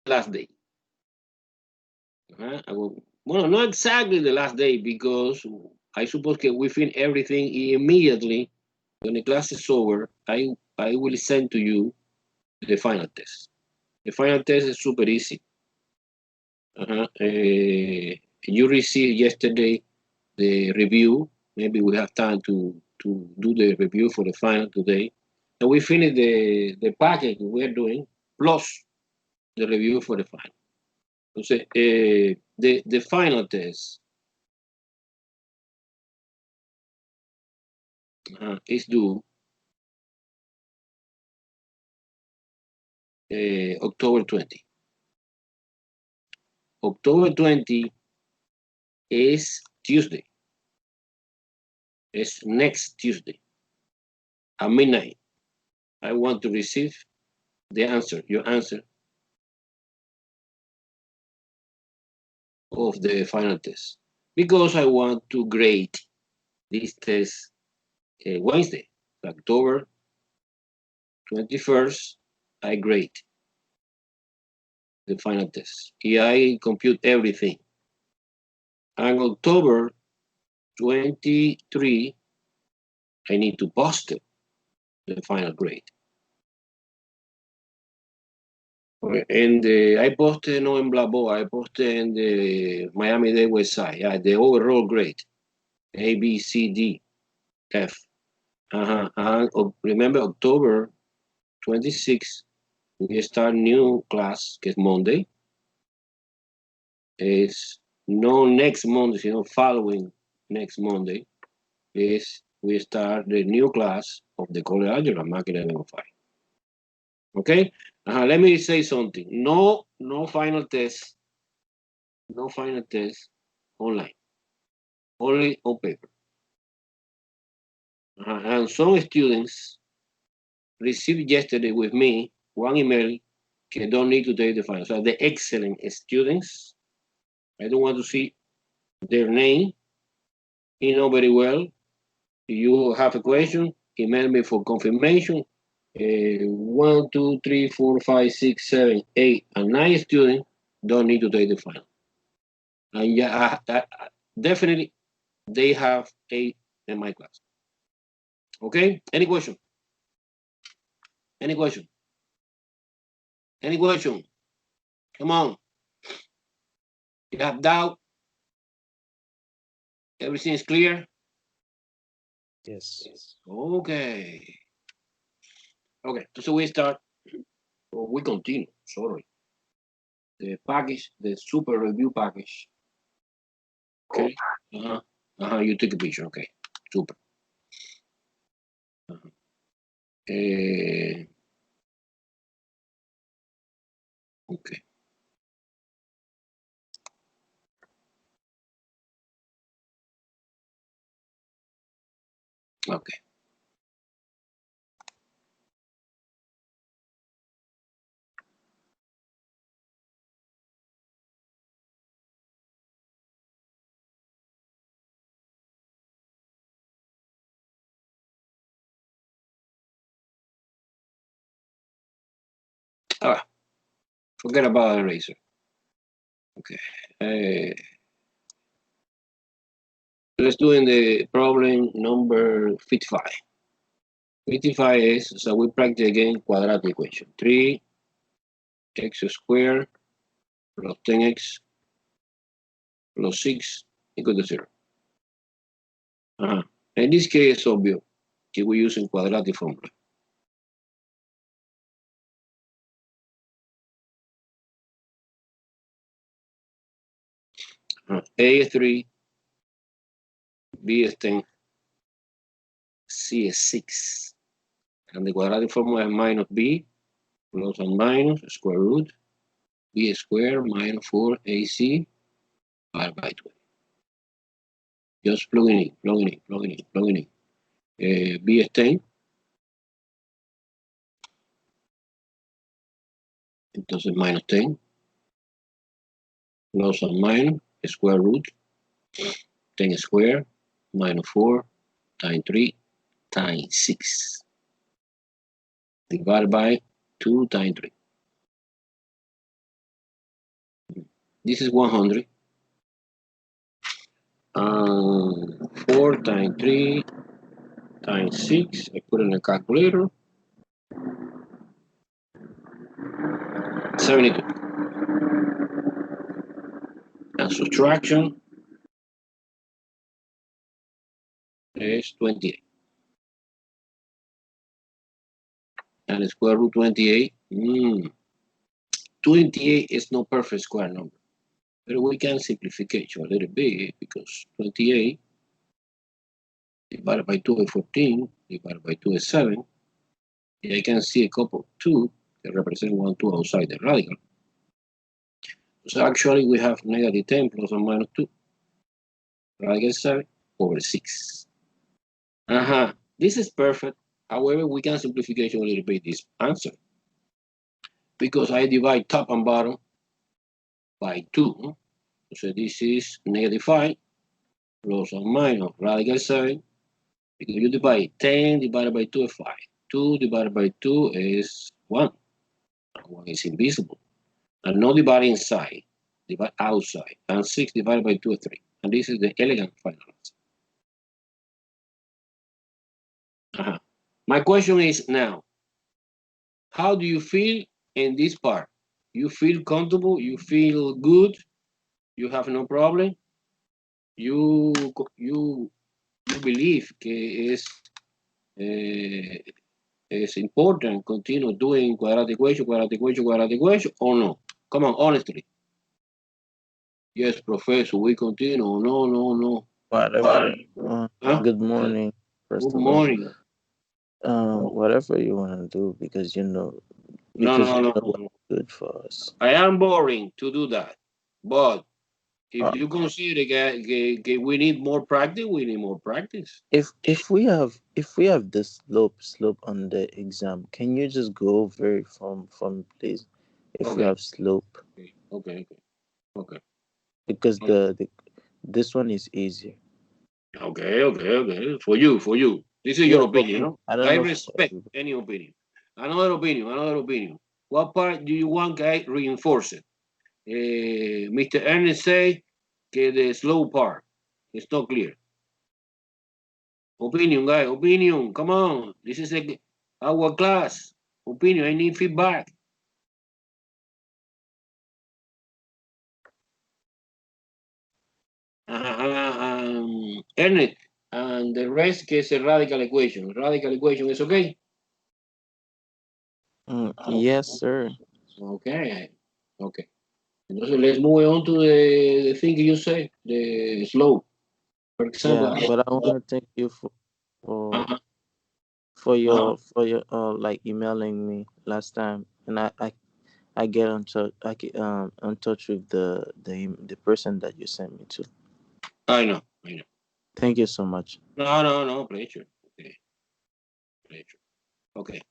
last day. Well, not exactly the last day, because I suppose that we finish everything immediately. When the class is over, I will send to you the final test. The final test is super easy. You received yesterday the review. Maybe we have time to do the review for the final today. And we finish the package we're doing, plus the review for the final. Entonces, the final test is due October 20. October 20 is Tuesday. It's next Tuesday at midnight. I want to receive the answer, your answer of the final test, because I want to grade this test Wednesday, October 21st. I grade the final test. I compute everything. On October 23, I need to post it, the final grade. And I posted no en Blabo, I posted in the Miami-Dade website, the overall grade, A, B, C, D, F. Remember, October 26, we start new class, que es Monday. It's no next Monday, you know, following next Monday, is we start the new class of the college algebra, MAT 1105. Okay? Let me say something. No final test. No final test online. Only on paper. And some students received yesterday with me one email that don't need to take the final. So the excellent students, I don't want to see their name. You know very well. If you have a question, email me for confirmation. 1, 2, 3, 4, 5, 6, 7, 8, and 9 students don't need to take the final. And yeah, definitely they have 8 in my class. Okay? Any question? Any question? Any question? Come on. You have doubt? Everything is clear? Yes. Okay. Okay, so we start, or we continue, sorry. The package, the super review package. Okay. You took a picture, okay. Super. Okay. Okay. Forget about eraser. Okay. Let's do in the problem number 55. 55 is, so we practice again quadratic equation. 3x squared plus 10x plus 6 equal to 0. In this case, it's obvious that we're using quadratic formula. A is 3, B is 10, C is 6. And the quadratic formula is minus B plus and minus square root B squared minus 4AC divided by 20. Just plugging in. B is 10. Entonces minus 10 plus and minus square root 10 squared minus 4 times 3 times 6 divided by 2 times 3. This is 100. 4 times 3 times 6. I put in a calculator. 72. And subtraction is 28. And the square root 28. 28 is no perfect square number. But we can simplification a little bit because 28 divided by 2 is 14, divided by 2 is 7. And I can see a couple of 2 that represent 1, 2 outside the radical. So actually we have negative 10 plus or minus 2. Radical 7 over 6. This is perfect. However, we can simplification a little bit this answer. Because I divide top and bottom by 2. So this is negative 5 plus or minus radical 7. Because you divide 10 divided by 2 is 5. 2 divided by 2 is 1. 1 is invisible. And no divide inside, divide outside. And 6 divided by 2 is 3. And this is the elegant final answer. My question is now, how do you feel in this part? You feel comfortable? You feel good? You have no problem? You believe que it's important continue doing quadratic equation, or no? Come on, honestly. Yes, professor, we continue. No. Whatever. Huh? Good morning, first Good of all. morning. Whatever you want to do, because No. you know what's good for us. I am boring to do that. But if Uh, you consider that we need more practice, we need more practice. if we have the slope on the exam, can you just go very from please? If we Okay. have slope, Okay. because the this one is easier. Okay. For you. This is your Yeah, for opinion, me. no? I don't I know for respect everybody. any opinion. Another opinion. What part do you want I reinforce it? Mr. Ernest say que the slow part. It's not clear. Opinion, guy. Opinion. Come on. This is our class. Opinion. I need feedback. Ernest. And the rest que es a radical equation. Radical equation is okay? Yes, sir. Okay. Entonces, let's move on to the thing you say, the slope. For example, Yeah, but I want to thank you for uh, like emailing me last time, and I get on touch on touch with the person that you sent me to. I know. Thank you so much. No, pleasure. Okay, pleasure. Okay,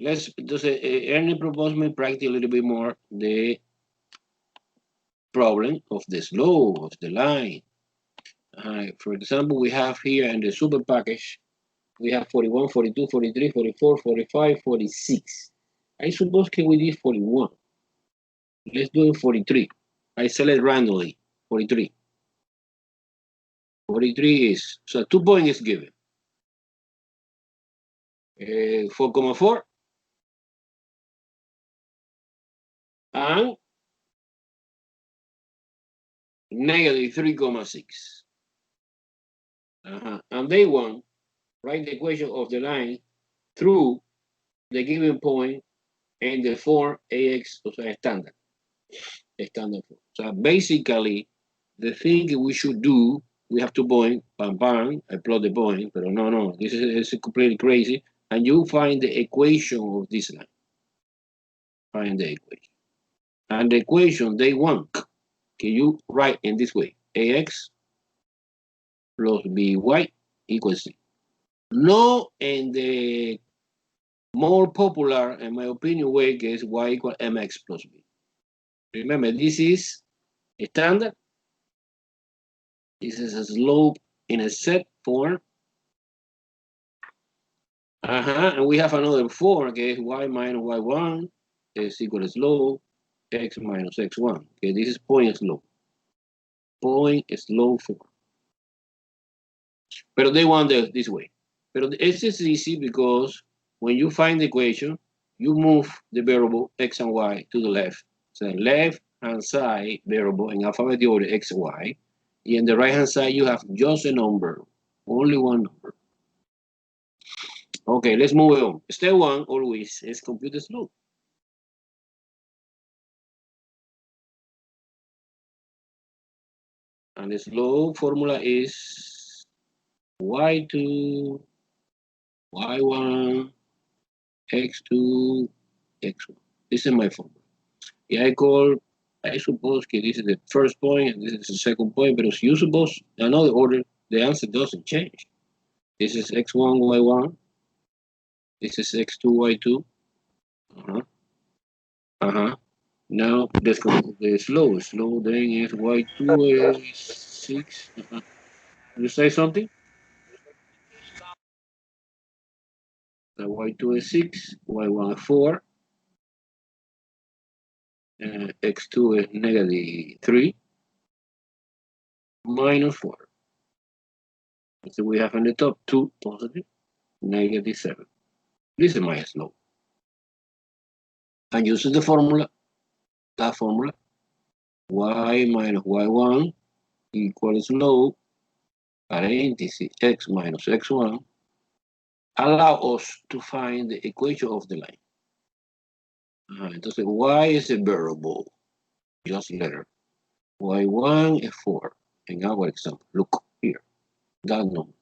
let's just Ernie proposed me practice a little bit more the problem of the slope of the line. For example, we have here in the super package, we have 41, 42, 43, 44, 45, 46. I suppose can we did 41. Let's do it 43. I select randomly 43. 43 is, so 2 points is given. 4,4 and negative 3,6. And they want write the equation of the line through the given point and the form AX, o sea, standard form. So basically, the thing we should do, we have to point, bam, I plot the point, but no, this is completely crazy. And you find the equation of this line. Find the equation. And the equation they want, can you write in this way? AX plus BY equals C. No, and the more popular, in my opinion, way is Y equal MX plus B. Remember, this is a standard. This is a slope in a set form. And we have another form, okay, Y minus Y1 is equal to slope. x minus x1. Okay, this is point slope. Point slope 4. But they want this way. But this is easy because when you find the equation, you move the variable x and y to the left. So left hand side variable in alphabet order x, y. And the right hand side, you have just a number, only one number. Okay, let's move on. Step 1 always is compute the slope. And the slope formula is y2, y1, x2, x1. This is my formula. Yeah, I suppose this is the first point and this is the second point, but if you suppose another order, the answer doesn't change. This is x1, y1. This is x2, y2. Now let's go to the slow. Slow then is y2 is 6. You say something? The y2 is 6, y1 is 4, x2 is negative 3, minus 4. So we have on the top 2 positive, negative 7. This is my slope. And using the formula, that formula, y minus y1 equals slope, parenthesis, x minus x1, allow us to find the equation of the line. Entonces, y is a variable, just letter. y1 is 4, in our example. Look here, that number.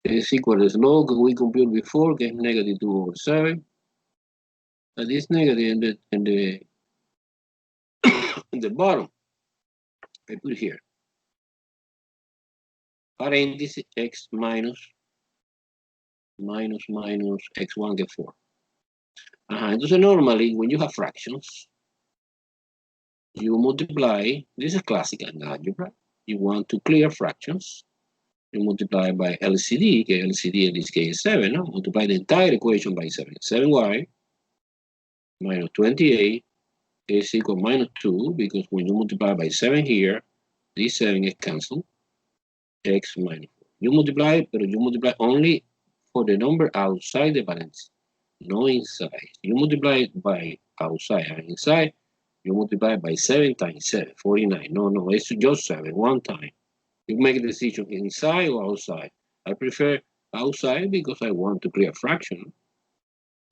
Is equal to the slope that we computed before, que es negative 2 over 7. And this negative in the bottom, I put here. Parenthesis, x minus x1 get 4. Entonces normally when you have fractions, you multiply, this is classical algebra, you want to clear fractions, you multiply by LCD, que LCD in this case is 7, no? Multiply the entire equation by 7. 7y minus 28 is equal to minus 2, because when you multiply by 7 here, this 7 is cancelled, x minus 4. You multiply, but you multiply only for the number outside the parentheses, no inside. You multiply by outside and inside, you multiply by 7 times 7, 49. No, it's just 7, one time. You make a decision inside or outside. I prefer outside because I want to clear a fraction.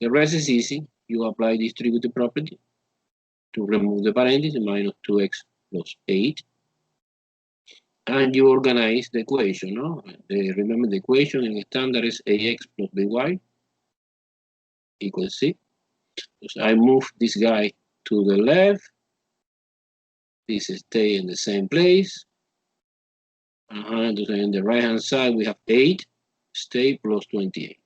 The rest is easy. You apply distributive property to remove the parentheses, minus 2x plus 8. And you organize the equation, no? Remember the equation in the standard is ax plus by equals c. So I move this guy to the left. This stay in the same place. And in the right hand side we have 8 stay plus 28.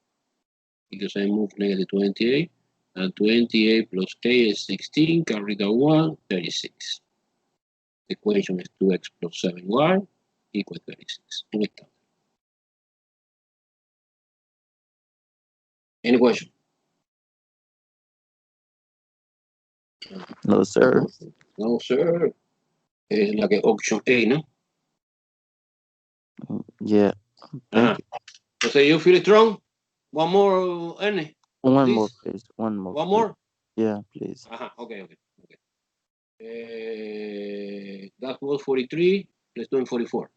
Because I move negative 28. And 28 plus 8 is 16. Carry the 1, 36. The equation is 2x plus 7y equals 36. Any question? No, sir. No, sir. Es la que option A, ¿no? Yeah. Thank you. Entonces, you feel strong? One more, N. One more, please. One more. One more? Yeah, please. Okay. That was 43. Let's do 44.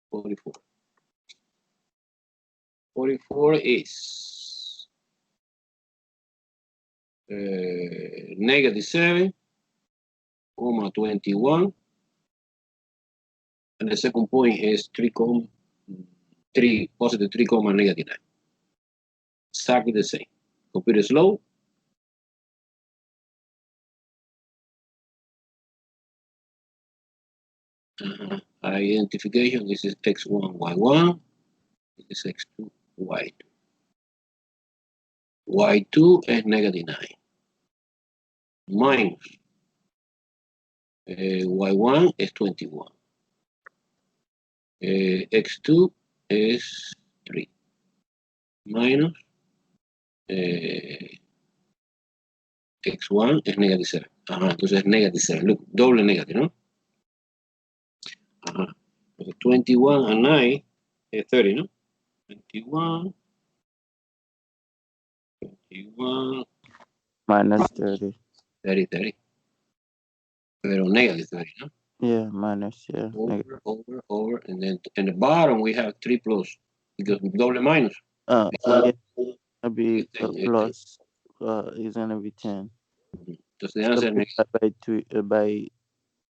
44. 44 is negative 7, 21. And the second point is 3, positive 3, negative 9. Exactly the same. Computer slow. Identification, this is x1, y1. This is x2, y2. Y2 is negative 9. Minus y1 is 21. X2 is 3. Minus x1 es negative 7. Ajá, entonces es negative 7. Look, doble negative, ¿no? Ajá. Entonces 21 and 9 es 30, ¿no? 21, 21, Minus 30. 30, 30. Pero negative 30, ¿no? Yeah, minus, yeah. Over, and then in the bottom we have 3 plus, because double minus. Yeah, gonna be Este, plus. It's gonna be 10. Entonces the answer is By 2, by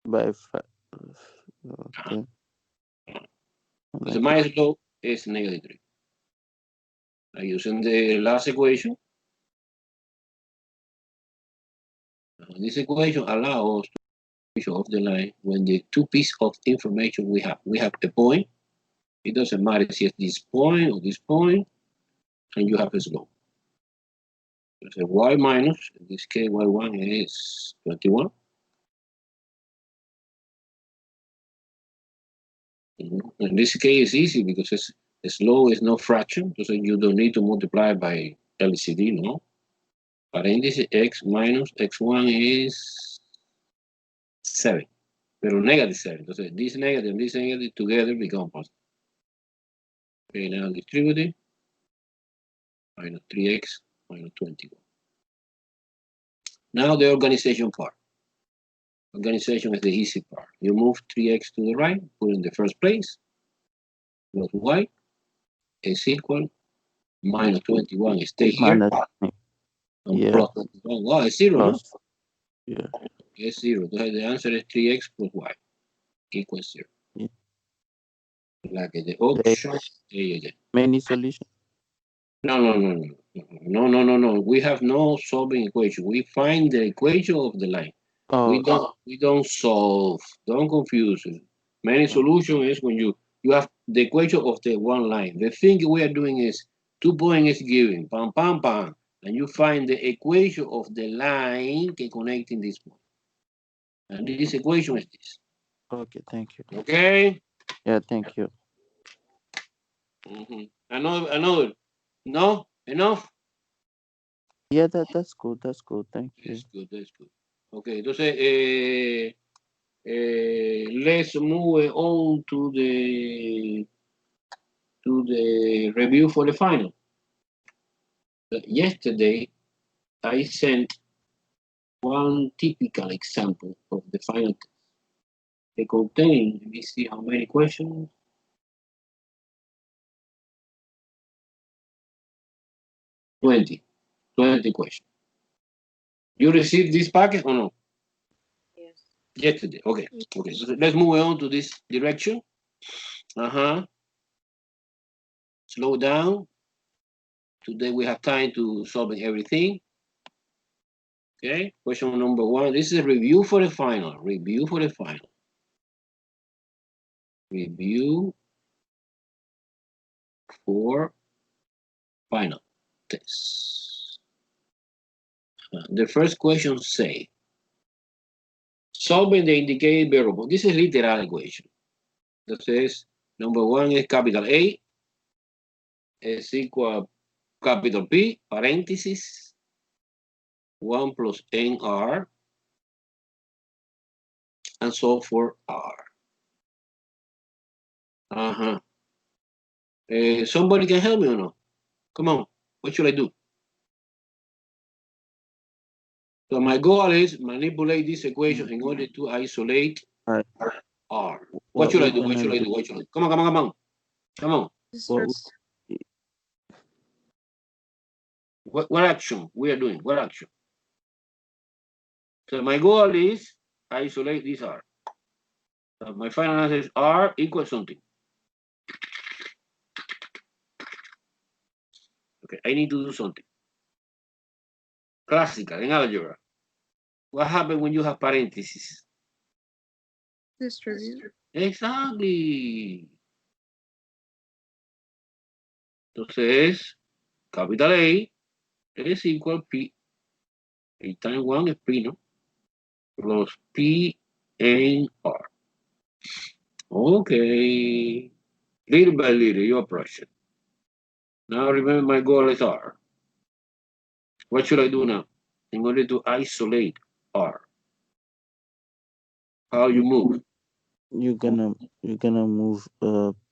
5. 10. Entonces my slope is negative 3. Using the last equation, this equation allows us to show off the line when the two pieces of information we have. We have a point. It doesn't matter if it's this point or this point, and you have a slope. So y minus, in this case, y1 is 21. In this case, it's easy because the slope is no fraction, so you don't need to multiply by LCD, no? Paréntesis, x minus x1 is 7, pero negative 7. Entonces, this negative and this negative together become positive. Okay, now distributed, minus 3x minus 21. Now the organization part. Organization is the easy part. You move 3x to the right, put in the first place, plus y is equal, minus 21 stay here, Minus, and yeah, plus 21. Wow, it's 0, plus. no? Yeah. It's 0. The answer is 3x plus y equals 0. Yeah. Like the option A. Many solutions. No. We have no solving equation. We find the equation of the line. Oh, We don't solve. Don't confuse it. Many solution is when you have the equation of the one line. The thing we are doing is 2 points is given, pam pam pam, and you find the equation of the line connecting this point. And this equation is this. okay, thank you. Okay. Yeah, thank you. Another. No, enough. Yeah, that's good. That's good. Thank you. That's good. Okay, entonces let's move on to the review for the final. Yesterday, I sent one typical example of the final test. They contain, let me see how many questions. 20 questions. You received this packet or no? Yes. Yesterday, okay. So let's move on to this direction. Slow down. Today we have time to solve everything. Okay, question number 1. This is a review for the final. Review for the final. Review for final test. The first question say, solving the indicated variable. This is literal equation. That says, number 1 is capital A is equal capital P, parenthesis, 1 plus NR, and so for R. Somebody can help me or no? Come on, what should I do? So my goal is manipulate this equation in order to isolate Right. R. What should I do? Come on. What action we are doing? What action? So my goal is isolate this R. So my final answer is R equals something. Okay, I need to do something. Classical in algebra. What happens when you have parentheses? Distribute. Exactly. Entonces, capital A is equal P. A times 1 is P, no? Plus P and R. Okay. Little by little, you approach it. Now remember my goal is R. What should I do now? in order to isolate R? How you move? You're gonna move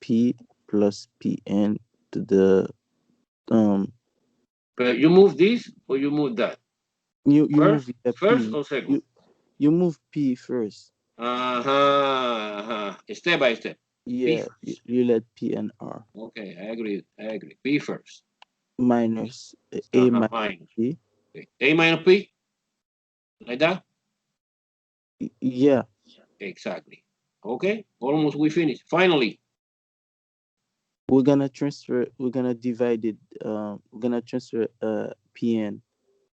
P plus Pn to the But you move this or you move that? you First, move first P. or second? You move P first. Step by step. P Yeah, first. you let P and R Okay, I agree. I agree. P first. minus A minus Minus. P. Okay. A minus P, like that? Yeah, Exactly. Okay, almost we finished. Finally, we're gonna divide it. We're gonna transfer Pn.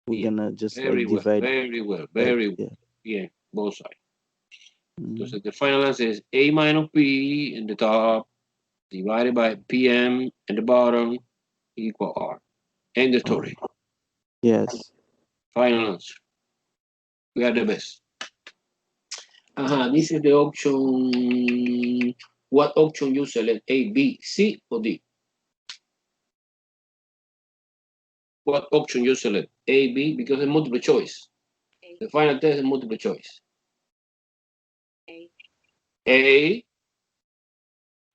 We're yeah. gonna just like Very well, divide very well, that. very well. Yeah. Yeah, both sides. Mm. So the final answer is A minus P in the top divided by PM in the bottom equal R. End the story. Yes. Final answer. We are the best. This is the option. What option you select? A, B, C, or D? What option you select? A, B, because it's multiple choice. The final test is multiple choice. A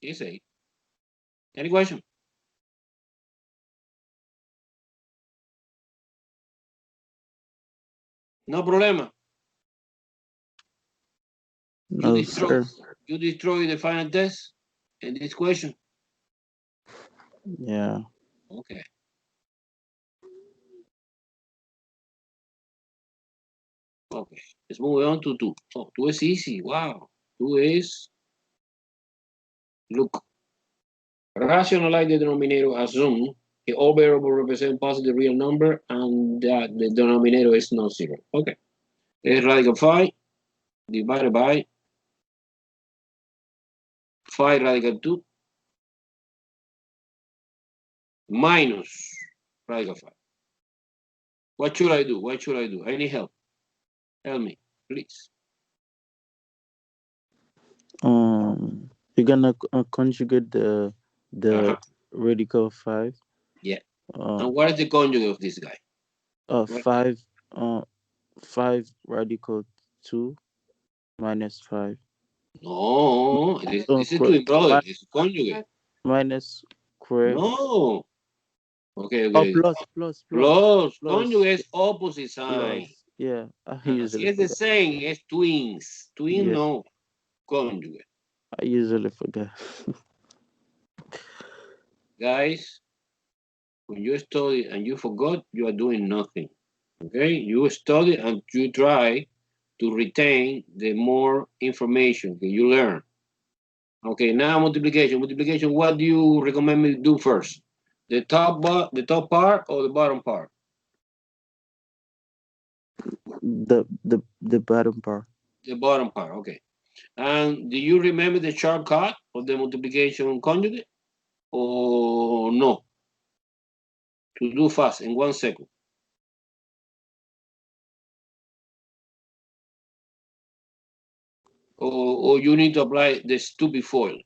is A. Any question? No problema. You No, destroy, sir. you destroy the final test in this question. Yeah. Okay. Okay. Let's move on to 2. Oh, 2 is easy. Wow. 2 is, look, rationalize the denominator, assume the all variable represent positive real number and that the denominator is not zero. Okay. It's radical 5 divided by 5 radical 2 minus radical 5. What should I do? What should I do? I need help. Help me, please. You're gonna conjugate the Uh-huh. radical 5. Yeah. Uh, And what is the conjugate of this guy? What? 5. 5 radical 2 minus 5. No, this is Square, twin brother. This is conjugate. minus square. No. Okay, Oh, okay. plus Plus, plus conjugate is opposite sign. plus. Yeah, I usually Si es the forget. same, es twins. Twin Yeah, no, conjugate. I usually forget. Guys, when you study and you forgot, you are doing nothing. Okay? You study and you try to retain the more information that you learn. Okay, now multiplication. Multiplication, what do you recommend me to do first? The top part or the bottom part? The bottom part. The bottom part, okay. And do you remember the shortcut of the multiplication conjugate? Or no? To do fast in 1 second. Or you need to apply the stupid foil.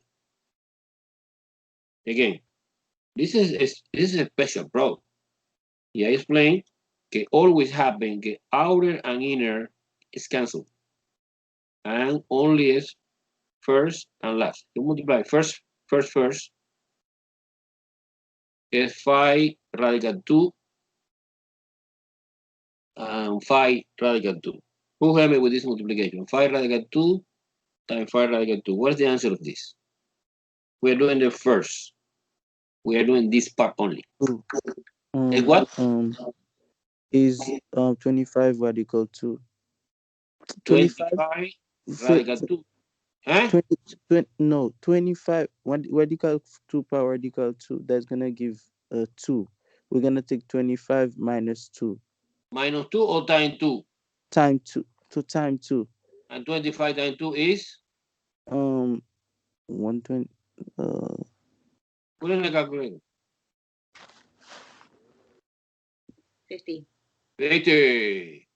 Again, this is a special problem. Yeah, I explained que always happen que outer and inner is cancelled. And only is first and last. You multiply first is 5 radical 2 and 5 radical 2. Who help me with this multiplication? 5 radical 2 times 5 radical 2. What's the answer of this? We're doing the first. We are doing this part only. And what? Is 25 radical 2. 25. 25 radical 2. Huh? 20, no, 25 radical 2 power radical 2, that's gonna give 2. We're gonna take 25 minus 2 Minus 2 or times 2? time 2 to time 2. And 25 times 2 is? 120. Put in the calculator. 50. 50.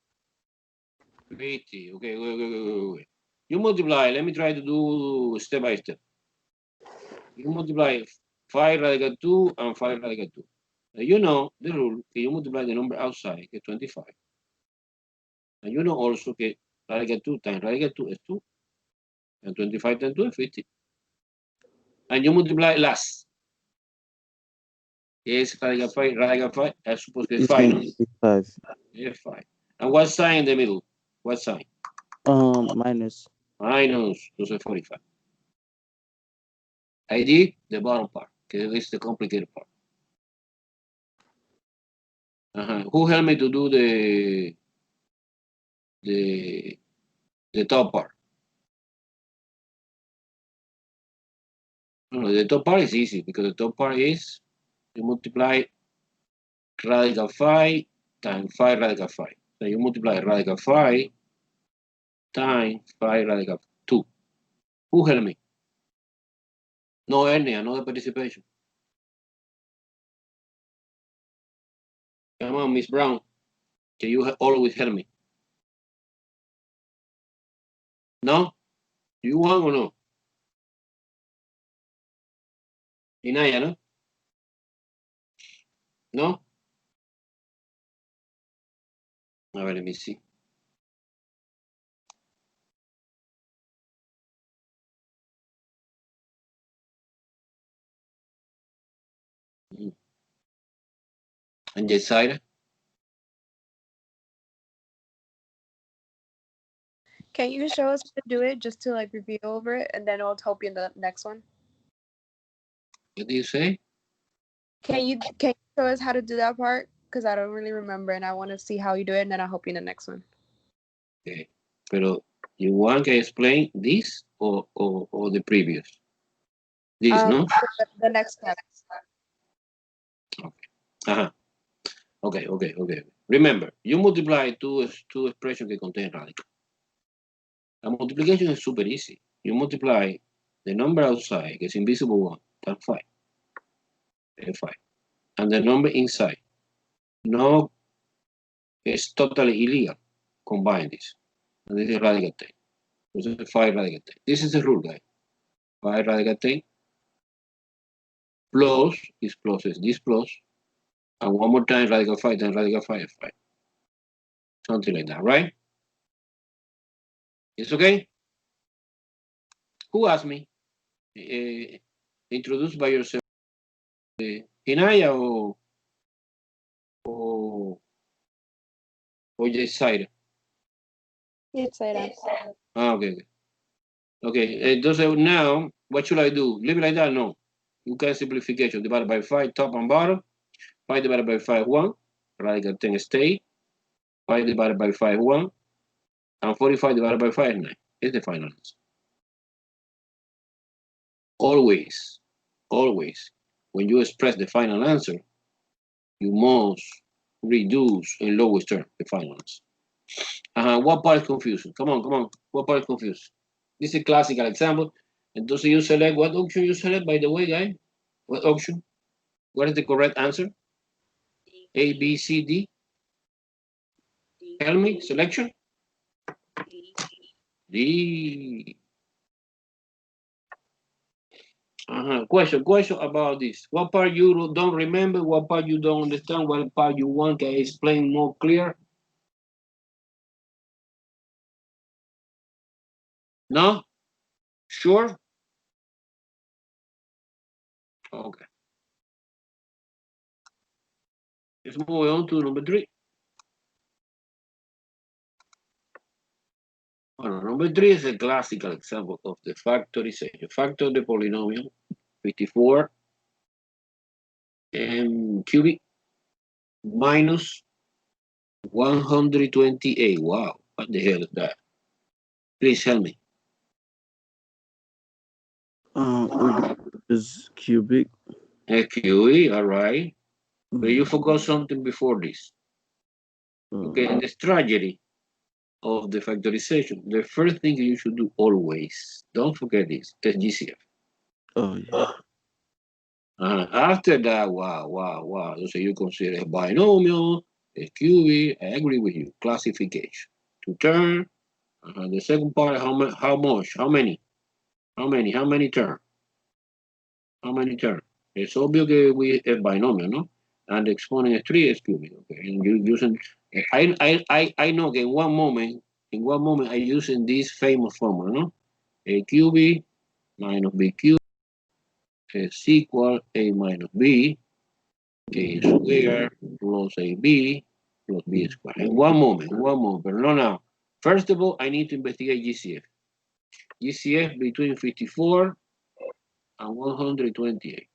50. Okay, wait. You multiply. Let me try to do step by step. You multiply 5 radical 2 and 5 radical 2. Now, you know the rule. You multiply the number outside, get 25. And you know also que radical 2 times radical 2 is 2. And 25 times 2 is 50. And you multiply last. Is radical 5, radical 5. I suppose it's 5. No? It's 5. Yeah, 5. And what sign in the middle? What sign? Minus. Minus 245. I did the bottom part, because it's the complicated part. Who helped me to do the top part? No, the top part is easy because the top part is you multiply radical 5 times 5 radical 5. So you multiply radical 5 times 5 radical 2. Who helped me? No hernia, no participation. Come on, Miss Brown. Can you always help me? No? You want or no? Inaya, no? No? A ver, let me see. And Yesaira? Can you show us how to do it just to like review over it, and then I'll help you in the next one? What do you say? Can you show us how to do that part? Because I don't really remember, and I want to see how you do it, and then I'll help you in the next one. Okay. Pero you want to explain this or the previous? This, no? The next step. Okay. Okay. Remember, you multiply two expressions que contain radical. La multiplication is super easy. You multiply the number outside, que is invisible 1, that's 5. 5. And the number inside. No, it's totally illegal. Combine this. And this is radical 10. This is 5 radical 10. This is the rule, guys. 5 radical 10 plus is plus is this plus. And one more time, radical 5 times radical 5 is 5. Something like that, right? It's okay? Who asked me? Introduce by yourself. Inaya o Yesaira? Yesaira. Okay. Okay, entonces now, what should I do? Leave it like that? No. You can simplification, divided by 5, top and bottom. 5 divided by 5, 1. Radical 10 stay. 5 divided by 5, 1. And 45 divided by 5 is 9. It's the final answer. Always, when you express the final answer, you must reduce in lowest term the final answer. What part is confusing? Come on. What part is confusing? This is a classical example. Entonces you select what option you select, by the way, guys. What option? What is the correct answer? A, B, C, D. Tell me, selection. D. Question about this. What part you don't remember? What part you don't understand? What part you want to explain more clear? No? Sure? Okay. Let's move on to number 3. Well, number 3 is a classical example of the factorization. Factor the polynomial 54 and cubic minus 128. Wow, what the hell is that? Please help me. Is cubic. QE, all right. But you forgot something before this. Okay, and the strategy of the factorization, the first thing you should do always, don't forget this, is GCF. Oh, yeah. After that, wow. So you consider a binomial, a QE, I agree with you, classification. To turn, the second part, how much, how many terms? How many terms? It's obvious that we have binomial, no? And the exponent is 3 is cubic, okay? And you using I know that in one moment I'm using this famous formula, no? A QB minus BQ is equal A minus B, A squared plus AB plus B squared. In one moment, but not now. First of all, I need to investigate GCF. GCF between 54 and 128.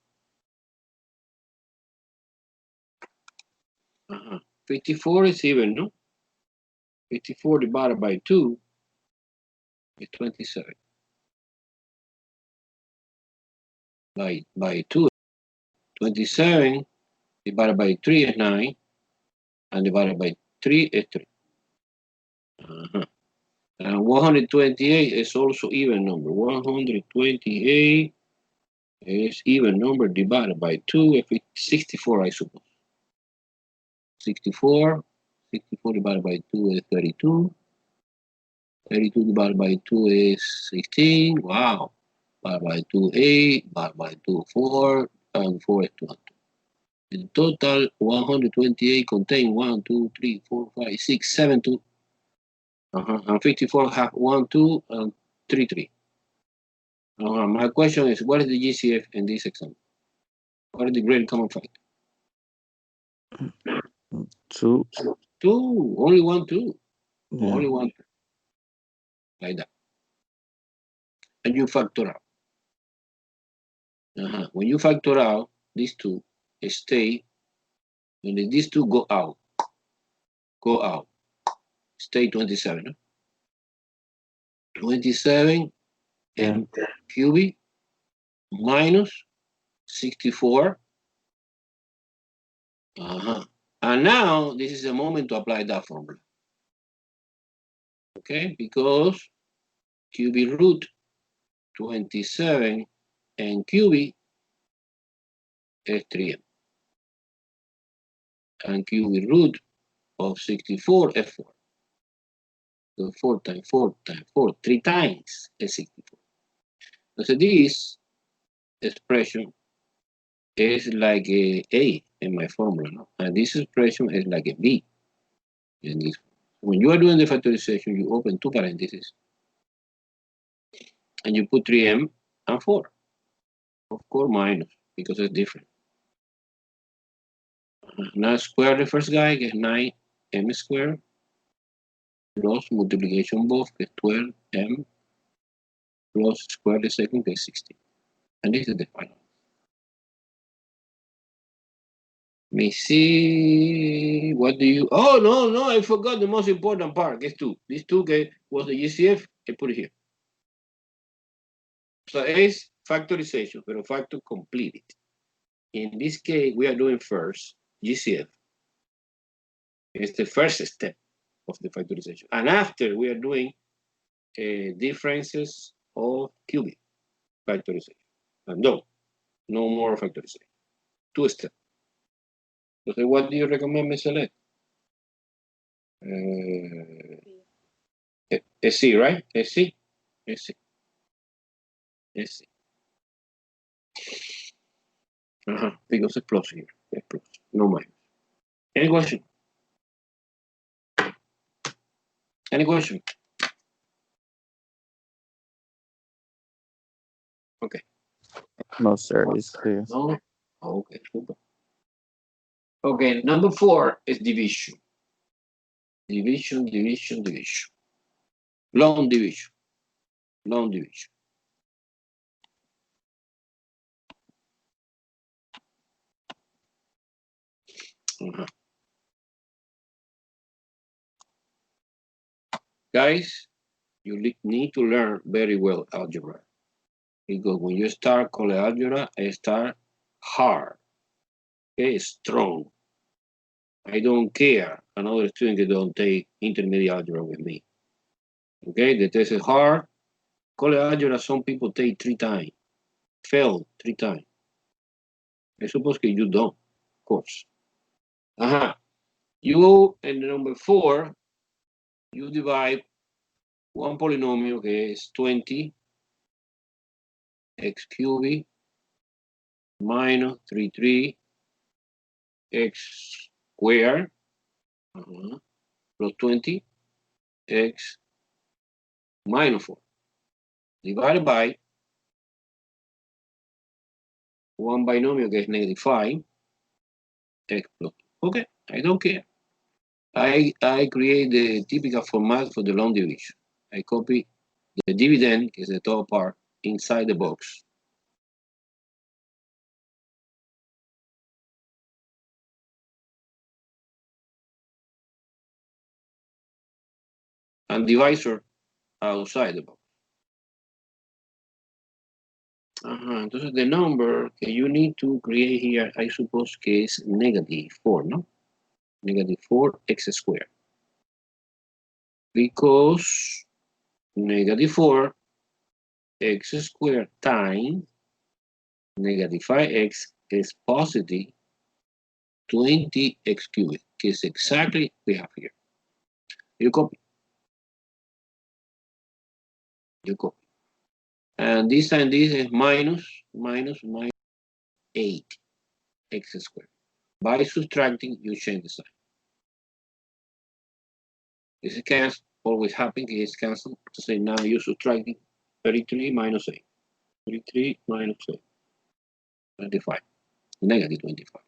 54 is even, no? 54 divided by 2 is 27. By 2, 27 divided by 3 is 9, and divided by 3 is 3. And 128 is also even number. 128 is even number divided by 2, if it's 64, I suppose. 64 divided by 2 is 32. 32 divided by 2 is 16. Wow. Divided by 2, 8. Divided by 2, 4. And 4 is 2. In total, 128 contain 1, 2, 3, 4, 5, 6, 7, 2. And 54 have 1, 2, and 3, 3. My question is, what is the GCF in this example? What is the great common factor? 2. 2. Only 1, 2. Yeah. Only 1, 2. Like that. And you factor out. When you factor out, these two stay. When these two go out, stay 27. No? 27 and cubic minus 64. And now this is the moment to apply that formula. Okay, because cubic root 27 and cubic is 3m. And cubic root of 64 is 4. So 4 times 4 times 4, 3 times is 64. So this expression is like a in my formula, no? And this expression is like a B in this. When you are doing the factorization, you open two parentheses and you put 3m and 4. Of course, minus, because it's different. Now square the first guy, get 9m squared, plus multiplication both, get 12m, plus square the second, get 16. And this is the final. Let me see, what do you, oh, no, I forgot the most important part, guess 2. This 2 was the GCF, I put it here. So it's factorization, but a factor completed. In this case, we are doing first GCF. It's the first step of the factorization. And after, we are doing differences of cubic factorization. And no more factorization. 2 steps. So what do you recommend me select? SC, right? SC? SC. SC. Because it's plus here. It's plus, no minus. Any question? Any question? Okay. No, sir. It's clear. No? Okay, super. Okay, number 4 is division. Division. Long division. Guys, you need to learn very well algebra. Because when you start college algebra, I start hard. Okay, strong. I don't care another student that don't take intermediate algebra with me. Okay, the test is hard. College algebra, some people take 3 times. Fail 3 times. I suppose that you don't, of course. You, in the number 4, you divide one polynomial, okay, is 20 x cubic minus 33 x squared Plus 20 x minus 4 divided by one binomial que es negative 5 x plus 2. Okay, I don't care. I create the typical format for the long division. I copy the dividend, is the top part, inside the box. And divisor outside the box. Entonces, the number que you need to create here, I suppose que es negative 4, ¿no? Negative 4x squared. Because negative 4 x squared times negative 5x is positive 20x cubed, que is exactly we have here. You copy. You copy. And this time this is minus 8x squared. By subtracting, you change the sign. This is cancel. Always happens, it's cancelled. So now you're subtracting 33 minus 8. 33 minus 8. 25. Negative 25.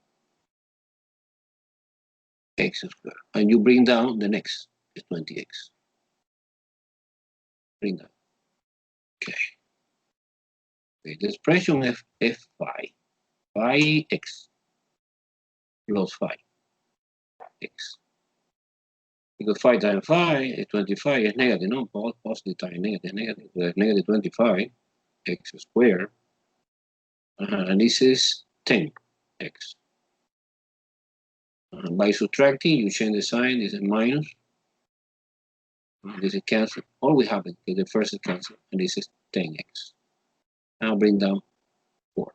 X squared. And you bring down the next is 20x. Bring down. Okay. The expression f phi. Phi x plus phi x. Because 5 times 5 is 25, is negative, no? Positive times negative. So it's negative 25 x squared. And this is 10x. By subtracting, you change the sign. This is minus. This is cancel. Always happens. The first is cancel, and this is 10x. Now bring down 4.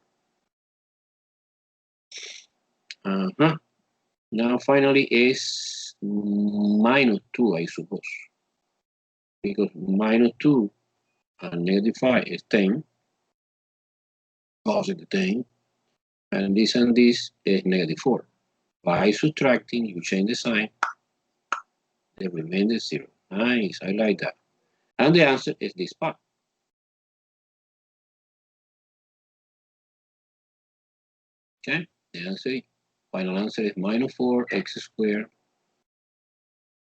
Now finally is minus 2, I suppose. Because minus 2 and negative 5 is 10. Positive 10. And this is negative 4. By subtracting, you change the sign. The remainder is 0. Nice, I like that. And the answer is this part. Okay, the answer, final answer is minus 4x squared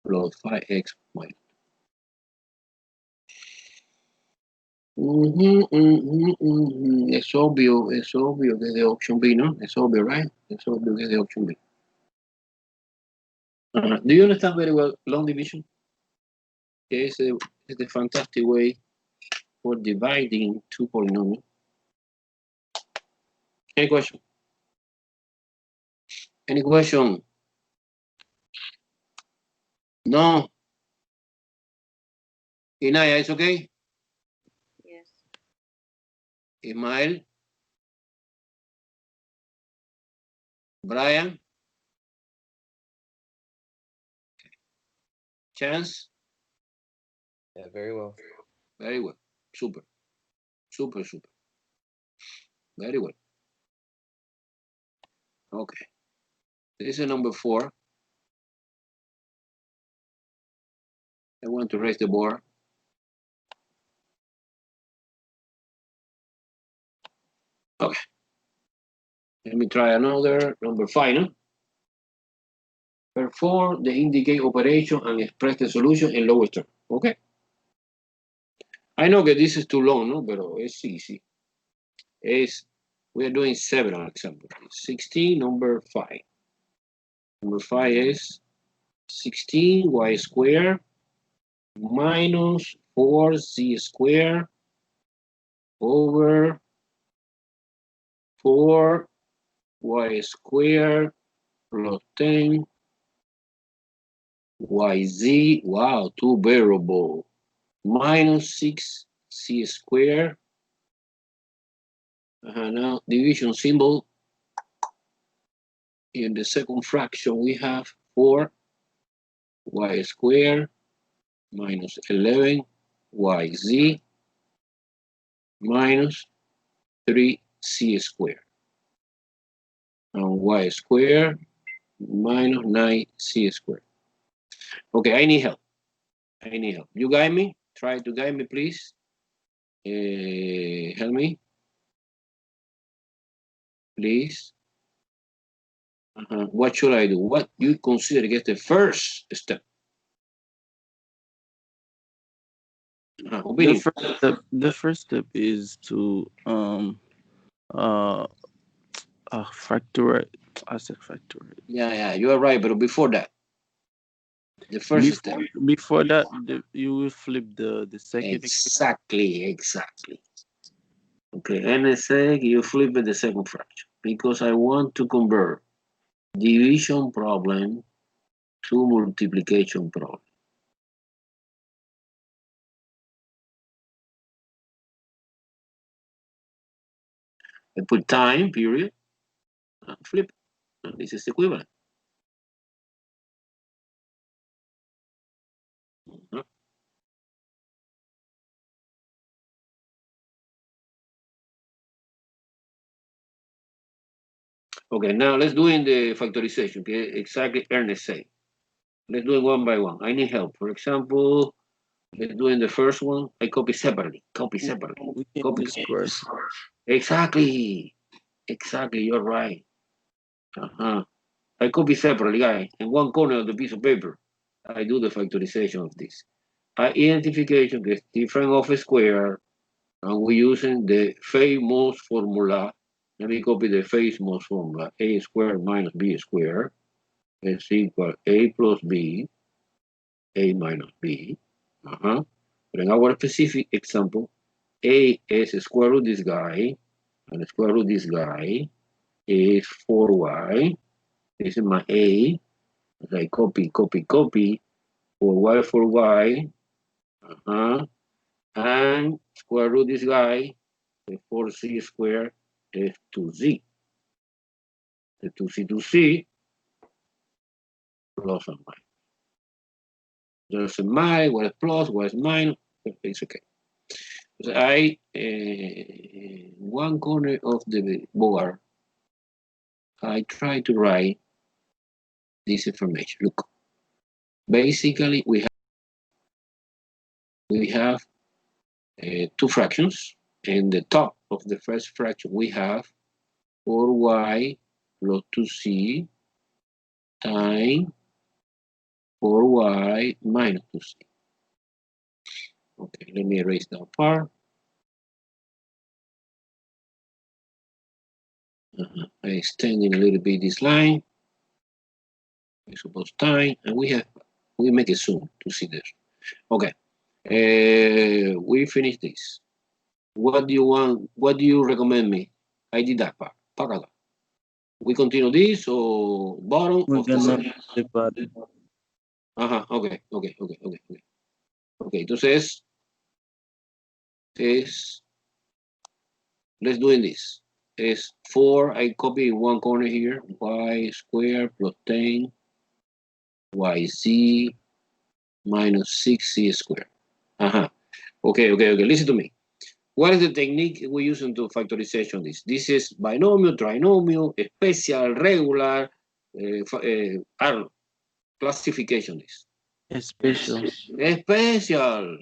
plus 5x minus. Es obvio que es de option B, ¿no? Es obvio, right? Es obvio que es de option B. Do you understand very well long division? It's a fantastic way for dividing two polynomials. Any question? Any question? No. Inaya, it's okay? Yes. Ismael? Brian? Chance? Yeah, very well. Very well. Super. Super. Very well. Okay. This is number 4. I want to raise the board. Okay. Let me try another, number 5, no? Perform the indicate operation and express the solution in lowest term. Okay. I know that this is too long, no? But it's easy. We are doing several examples. 16, number 5. Number 5 is 16y squared minus 4z squared over 4y squared plus 10 yz, wow, two variable, minus 6c squared. Now division symbol. In the second fraction we have 4y squared minus 11yz minus 3c squared, and y squared minus 9c squared. Okay, I need help. I need help. You guide me? Try to guide me, please. Help me. Please. What should I do? What you consider is the first step? Opinion. The first step is to uh factorize. I said factorize. Yeah, you are right. But before that, the first step. Before that, you will flip the second equation. Exactly. Okay, NSA, you flip it the second fraction because I want to convert division problem to multiplication problem. I put time, period, flip. This is equivalent. Okay, now let's do in the factorization. Okay, exactly Ernest said. Let's do it one by one. I need help. For example, let's do in the first one. I copy separately. Copy separately. We can Copy. do squares. Exactly. You're right. I copy separately, guys. In one corner of the piece of paper, I do the factorization of this. Identification gets different of a square, and we're using the famous formula. Let me copy the famous formula. A squared minus B squared is equal A plus B, A minus B. But in our specific example, A is the square root of this guy, and the square root of this guy is 4y. This is my A. As I copy, 4y, 4y. And square root this guy, the 4c squared is 2z. The 2c, 2c, plus and minus. There's a minus, what is plus, what is minus, it's okay. So one corner of the board, I try to write this information. Look, basically we have two fractions. In the top of the first fraction, we have 4y plus 2c times 4y minus 2c. Okay, let me erase that part. I extending a little bit this line. I suppose time, and we make it zoom to see this. Okay, we finish this. What do you want? What do you recommend me? I did that part. Págala. We continue this or bottom We're of the gonna second. the bottom. Okay. Okay, entonces es, let's do this. Is 4, I copy in one corner here, y squared plus 10 yz minus 6c squared. Okay. Listen to me. What is the technique we're using to factorization this? This is binomial, trinomial, special, regular, I don't know, classification this. Special. Special.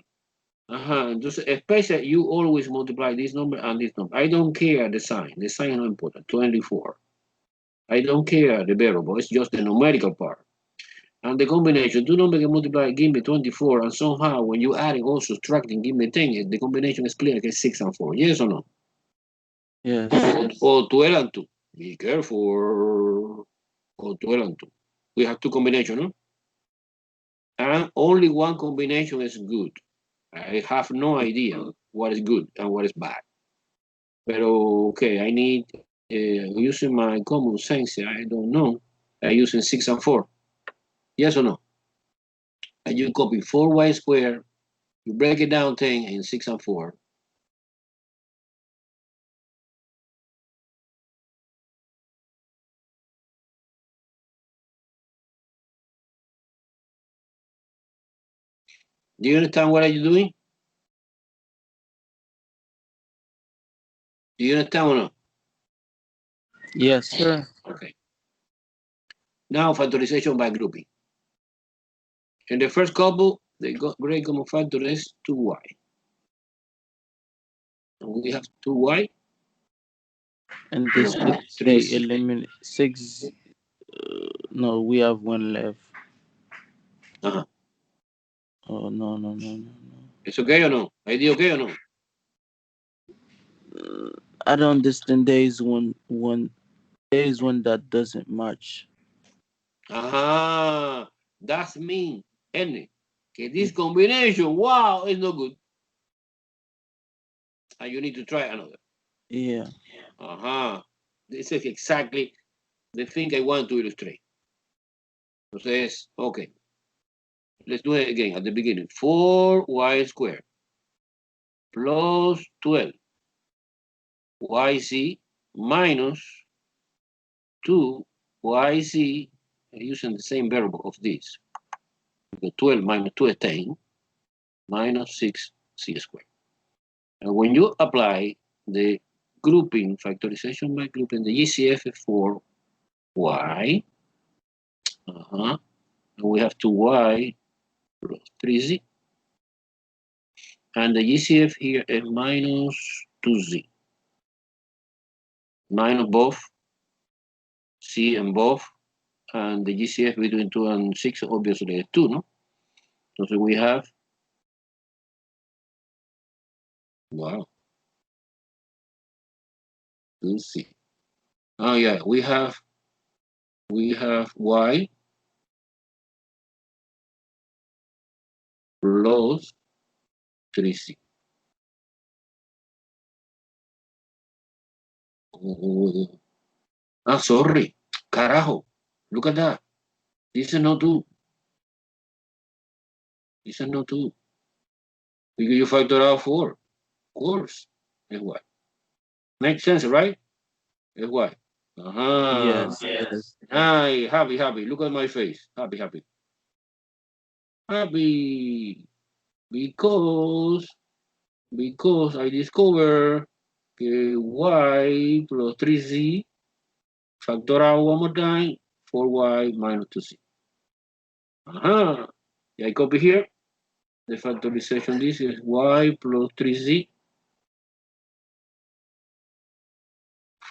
Entonces, special, you always multiply this number and this number. I don't care the sign. The sign is not important. 24. I don't care the variable. It's just the numerical part. And the combination, two numbers can multiply, give me 24, and somehow when you add it or subtracting, give me 10, the combination is clear, it's 6 and 4. Yes or no? Yes. Or 12 and 2. Be careful. Or 12 and 2. We have two combinations, no? And only one combination is good. I have no idea what is good and what is bad. Pero, okay, I need, using my common sense, I don't know. I'm using 6 and 4. Yes or no? And you copy 4y squared, you break it down 10 in 6 and 4. Do you understand what are you doing? Do you understand or not? Yes, sir. Okay. Now factorization by grouping. In the first couple, the great common factor is 2y. And we have 2y. And this plus means 3z. they eliminate six. No, we have one left. Uh-huh. Oh no. It's okay or no? ID okay or no? I don't understand. There is one. There is one that doesn't match. Ah, that's mean, Henry. Okay, this combination, wow, is no good. And you need to try another. Yeah. This is exactly the thing I want to illustrate. Entonces, okay. Let's do it again at the beginning. 4y squared plus 12 yc minus 2yc using the same variable of this. The 12 minus 2 is 10 minus 6c squared. And when you apply the grouping, factorization by grouping, the GCF is 4y. And we have 2y plus 3z. And the GCF here is minus 2z. Minus both c and both. And the GCF between 2 and 6 obviously is 2, no? So we have, wow, 2c. Oh yeah, we have y plus 3c. Sorry. Carajo. Look at that. This is not 2. This is not 2. Because you factor out 4. Of course. It's y. Makes sense, right? It's y. Yes. Yes. Hi, happy. Look at my face. Happy. Happy. Because I discover y plus 3z factor out one more time, 4y minus 2c. I copy here. The factorization, this is y plus 3z,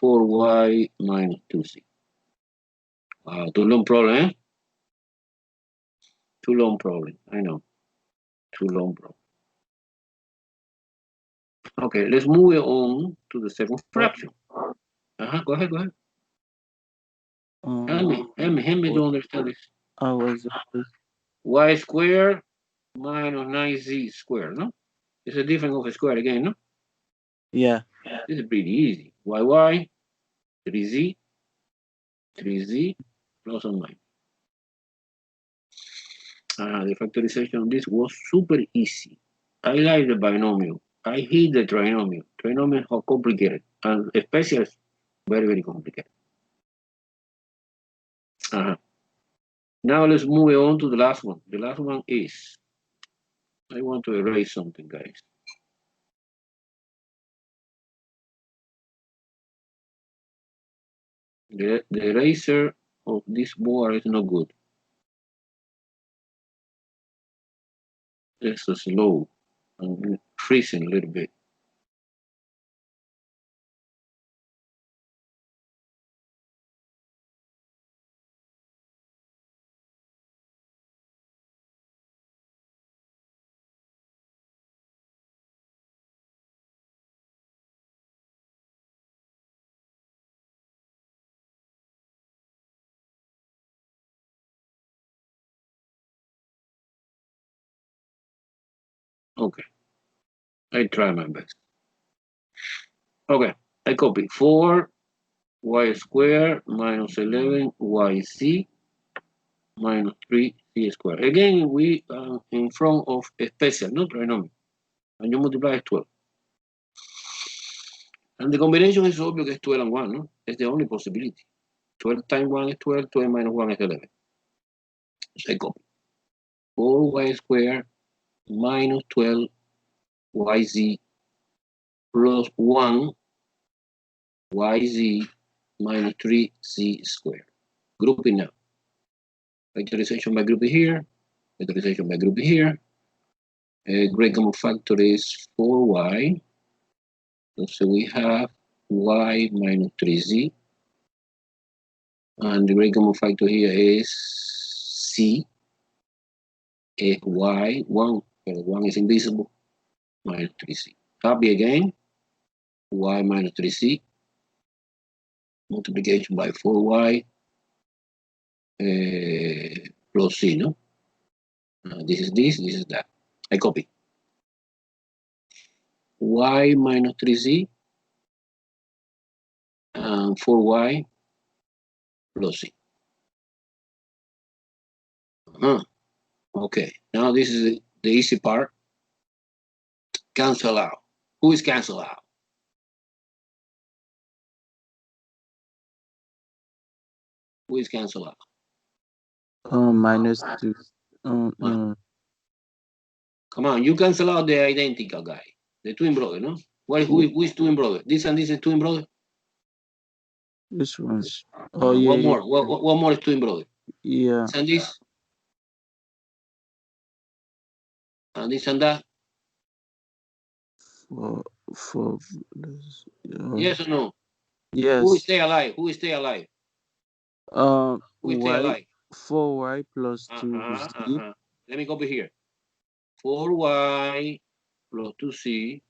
4y minus 2c. Too long problem, eh? Too long problem, I know. Too long problem. Okay, let's move on to the second fraction. Go ahead. Help me to understand this. I was. Y squared minus 9z squared, no? It's a difference of a square again, no? Yeah. This is pretty easy. Y, 3z plus or minus. The factorization of this was super easy. I like the binomial. I hate the trinomial. Trinomial are complicated, and especially very complicated. Now let's move on to the last one. The last one is, I want to erase something, guys. The eraser of this board is not good. It's slow. I'm freezing a little bit. Okay, I try my best. Okay, I copy 4y squared minus 11yc minus 3c squared. Again, we are in front of a special, not trinomial. And you multiply is 12. And the combination is obvious que 12 and 1, no? It's the only possibility. 12 times 1 is 12, 12 minus 1 is 11. So I copy 4y squared minus 12yz plus 1 yz minus 3z squared. Grouping now. Factorization by grouping here. Factorization by group here. Great common factor is 4y. So we have y minus 3z. And the great common factor here is c. If y, 1, but 1 is invisible, minus 3c. Copy again, y minus 3c, multiplication by 4y plus c, no? This is that. I copy. Y minus 3z and 4y plus c. Okay, now this is the easy part. Cancel out. Who is cancel out? Who is cancel out? Minus 2. Come on, you cancel out the identical guy, the twin brother, no? Who is twin brother? This and this is twin brother. Which ones? Oh What yeah. more? What more is twin brother? Yeah. This and this. And this and that. For Yes or no? yes. Who is stay alive? Who is stay alive? Who is stay Y alive? 4y plus 2z. Let me copy here. 4y plus 2c.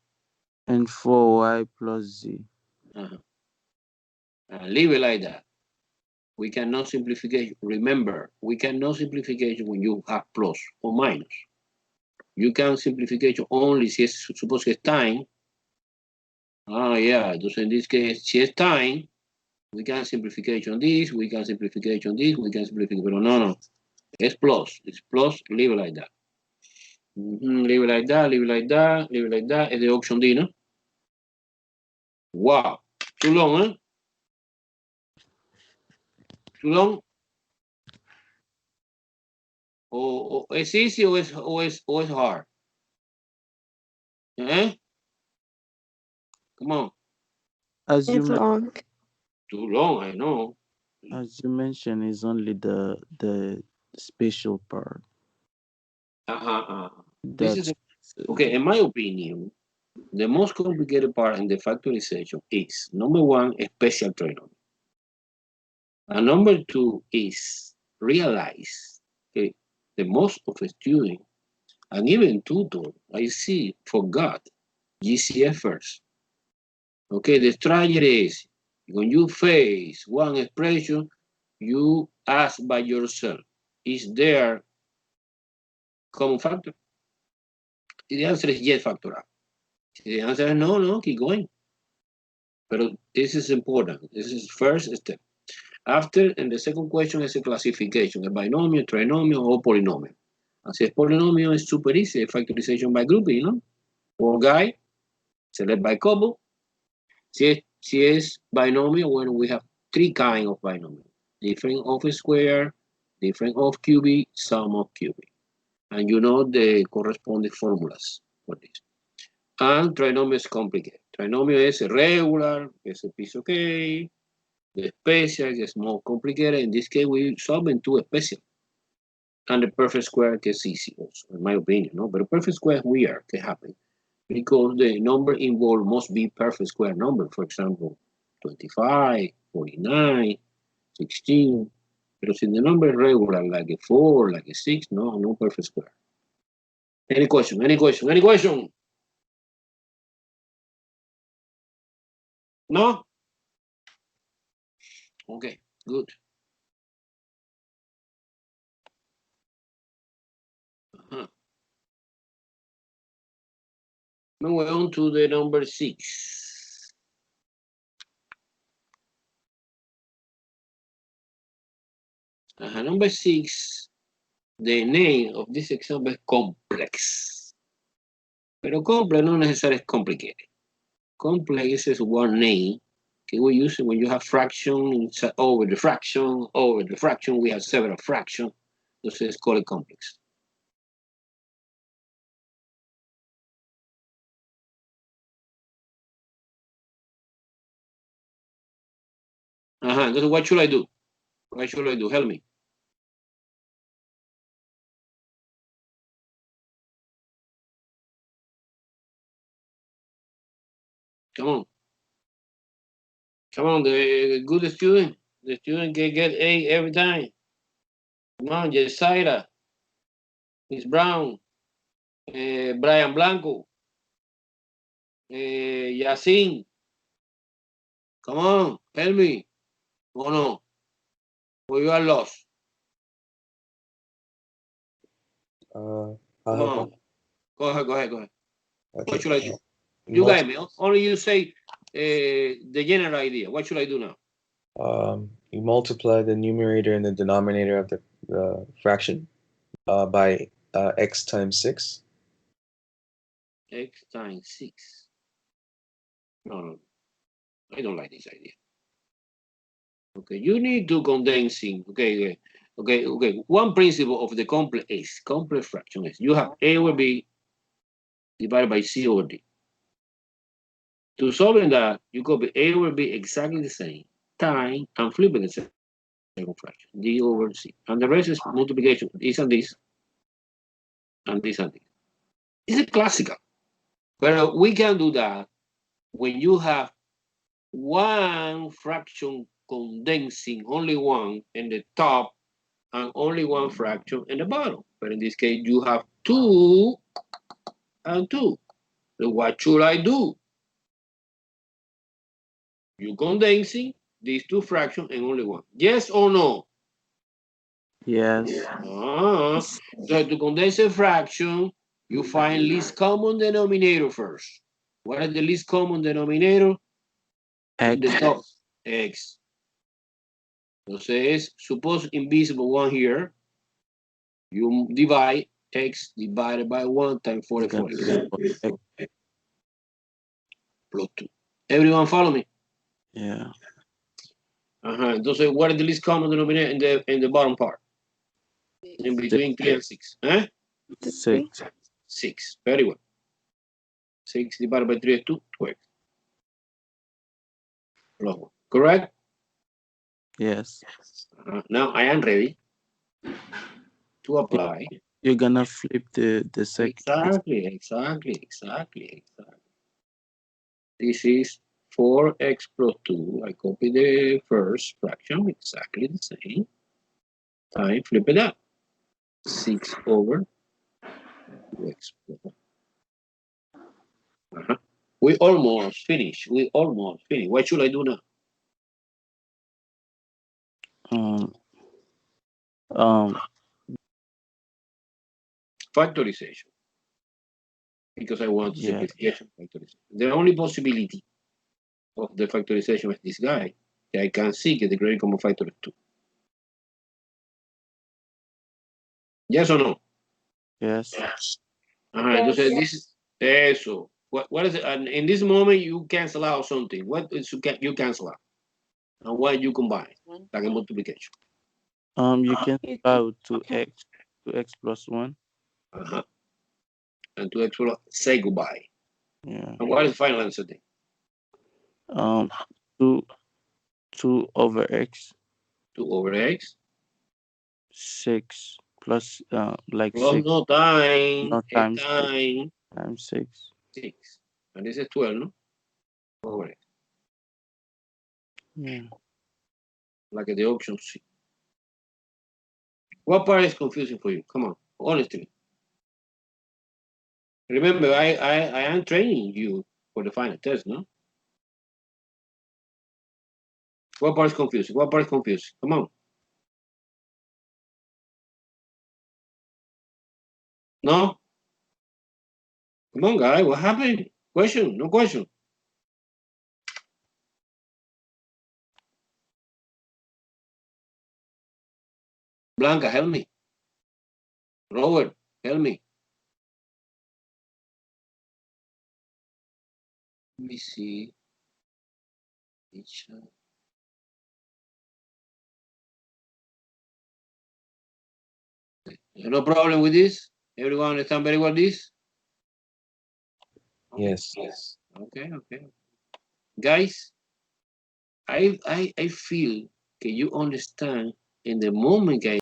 And 4y plus z. Leave it like that. We cannot simplification. Remember, we cannot simplification when you have plus or minus. You can simplification only si es, suppose que es time. Yeah, entonces in this case, si es time, we can simplification this, we can simplification this, we can simplification, pero no. It's plus, leave it like that. Leave it like that, leave it like that, leave it like that. Es the option D, no? Wow, too long, huh? Too long? O es easy o es hard? Eh? Come on. As you It's long. Too long, I know. As you mentioned, is only the spatial part. This is okay. In my opinion, the most complicated part in the factorization is number one, special trinomial, and number two is realize okay, the most of a student and even tutor I see forgot GCF first. Okay, the strategy is when you face one expression, you ask by yourself, is there common factor? If the answer is yes, factor out. If the answer is no, keep going. But this is important. This is first step. After, and the second question is a classification, a binomial, trinomial, or polynomial. Así es polynomial, es super easy, factorization by grouping, ¿no? Or guy, select by couple. Si es binomial, well, we have three kinds of binomial. Different of a square, different of cubic, sum of cubic. And you know the corresponding formulas for this. And trinomial is complicated. Trinomial is regular, it's a piece of cake. The special is more complicated. In this case, we solve into a special. And the perfect square is easy also, in my opinion. No? But a perfect square is weird, can happen. Because the number involved must be perfect square number. For example, 25, 49, 16. But if the number is regular, like a 4, like a 6, no perfect square. Any question? Any question? Any question? No? Okay, good. Moving on to the number 6. Number 6, the name of this example is complex. Pero complex no necessarily is complicated. Complex is one name que we use when you have fraction over the fraction, we have several fractions. Entonces it's called complex. Entonces what should I do? What should I do? Help me. Come on. Come on, the good student. The student can get A every time. Come on, Jesaira, Miss Brown, Brian Blanco, Yacine. Come on, help me. Oh no. Or you are lost. I'll Come help on. out. Go ahead. Okay. What should I do? You You guide me. Only you say the general idea. What should I do now? you multiply the numerator and the denominator of the fraction by x times 6. X times 6. No. I don't like this idea. Okay, you need to condensing. Okay. One principle of the complex fraction is you have A over B divided by C over D. To solving that, you copy A over B exactly the same time and flip it the second fraction, D over C. And the rest is multiplication, this and this, and this and this. It's a classical. But we can do that when you have one fraction condensing, only one in the top and only one fraction in the bottom. But in this case, you have 2 and 2. So what should I do? You condensing these 2 fractions and only one. Yes or no? Yes. So to condense a fraction, you find least common denominator first. What is the least common denominator? In the X. top, X. Entonces, suppose invisible 1 here, you divide X divided by 1 times It's gonna 44 be X. plus 2. Everyone follow me? Yeah. Entonces, what is the least common denominator in the bottom part? In between 3 and 6. 6. 6. Very well. 6 divided by 3 is 2. 12. Plus 1. Correct? Yes. Now I am ready to apply. You're gonna flip the second. Exactly. This is 4x plus 2. I copy the first fraction, exactly the same. I flip it up. 6 over 2x plus 1. We almost finished. What should I do now? Factorization. Because I want simplification. Factorization. The only possibility of the factorization is this guy. I can see that the greater common factor is 2. Yes or no? Yes. Entonces, this is eso. What is it? And in this moment, you cancel out something. What is you cancel out? And what you combine? Like a multiplication. You can start to x plus 1. And 2x plus, say goodbye. Yeah. And what is the final answer then? 2 over x. 2 over x. 6 plus like Plus 6. no time. No, times time. Times 6. 6. And this is 12, no? Over x. Yeah. Like the option C. What part is confusing for you? Come on, honestly. Remember, I am training you for the final test, no? What part is confusing? Come on. No? Come on, guy. What happened? Question? No question. Blanca, help me. Robert, help me. Let me see. No problem with this? Everyone understand very well this? Yes. Okay. Guys, I feel that you understand in the moment, guys.